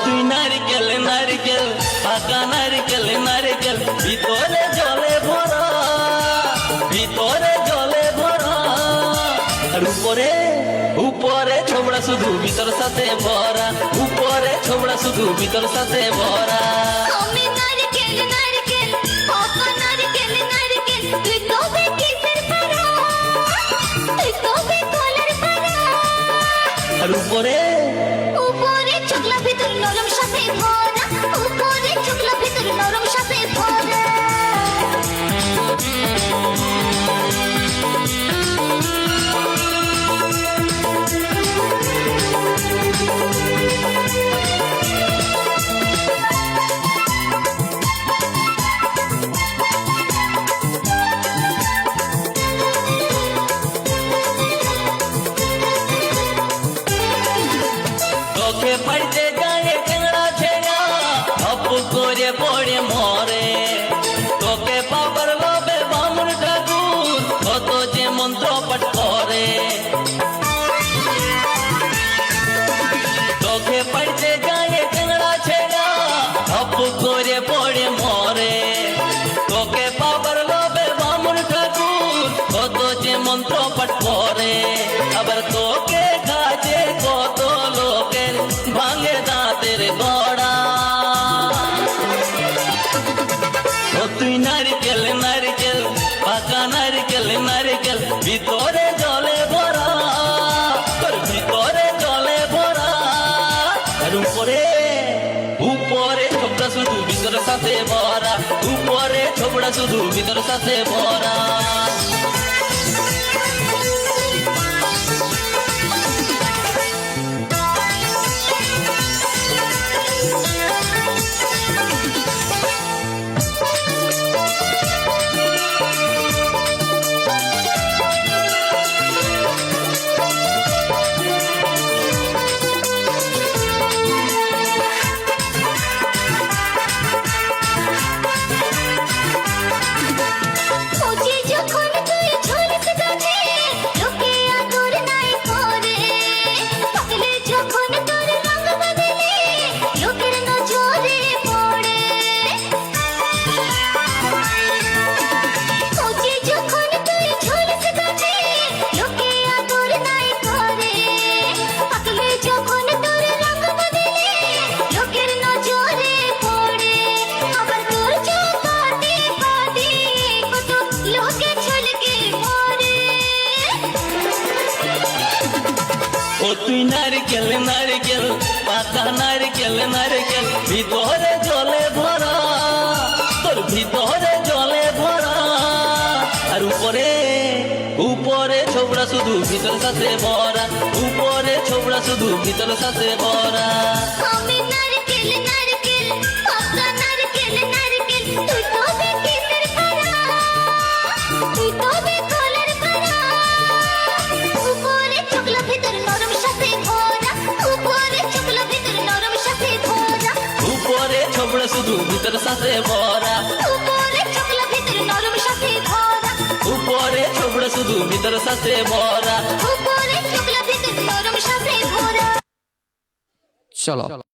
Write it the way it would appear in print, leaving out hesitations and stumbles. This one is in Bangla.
তুই নারকেল নারকেল পাকা নারকেল নারকেল ভিতরে জলে ভরা ভিতরে জলে ভরা আর উপরে উপরে ছোবড়া শুধু ভিতর সাথে ভরা উপরে ছোবড়া শুধু ভিতর সাথে ভরা আমি নারকেল নারকেল পাকা নারকেল নারকেল তুই তবে কিসের পারা তুই তবে কলার পারা আর উপরে উপরে চকলা ভিতর নরম সাথে ভরা উপরে চকলা ভিতর নরম সাথে ভরা তোকে পাইতে গায়ে টেংরা ছেড়া ধপ করে পড়ে মরে তোকে পাবার লোভে বামুন ঠাকুর কত যে মন্ত্র পাঠ করে তোকে পাইতে গায়ে টেংরা ছেড়া ধপ করে পড়ে মরে তোকে পাবার লোভে বামুন ঠাকুর কত যে মন্ত্র পাঠ করে আবার তোকে কাজে কত লোকের ভাঙে দাঁতের গড়া ও তুই নারকেল নারকেল পাকা নারকেল নারকেল ভিতরে জলে ভরা তোর ভিতরে জলে ভরা আর উপরে উপরে ছোবড়া শুধু ভিতর সাথে ভরা উপরে ছোবড়া শুধু ভিতর সাথে ভরা ওজি যখন তুই ঝলস গাছে লোকে আদর নাই করে পাগলে যখন তোর রং বদলে লোকের নজরে পড়ে ওজি যখন তুই ঝলস গাছে লোকে আদর নাই করে পাগলে যখন তোর রং বদলে লোকের নজরে পড়ে আবার তোর চোখে পাটি কত লোকে ছলকে মরে ও তুই নারকেল নারকেল পাতা নারকেল নারকেল ভিতরে জলে ভরা তোর ভিতরে জলে ভরা আর উপরে উপরে ছোবড়া শুধু ভিতর সাথে ভরা উপরে ছোবড়া শুধু ভিতর সাথে ভরা আমি নারকেল নারকেল পাকা নারকেল নারকেল তুই তবে কিসের পারা তুই তবে কলার পারা উপরে চকলা ভিতর নরম সাথে ভরা উপরে চকলা ভিতর নরম সাথে ভরা উপরে ছোবড়া শুধু ভিতর সাথে ভরা উপরে চকলা ভিতর নরম সাথে ভরা উপরে ছোবড়া শুধু ভিতর সাথে ভরা উপরে চকলা ভিতর নরম সাথে ভরা চলো।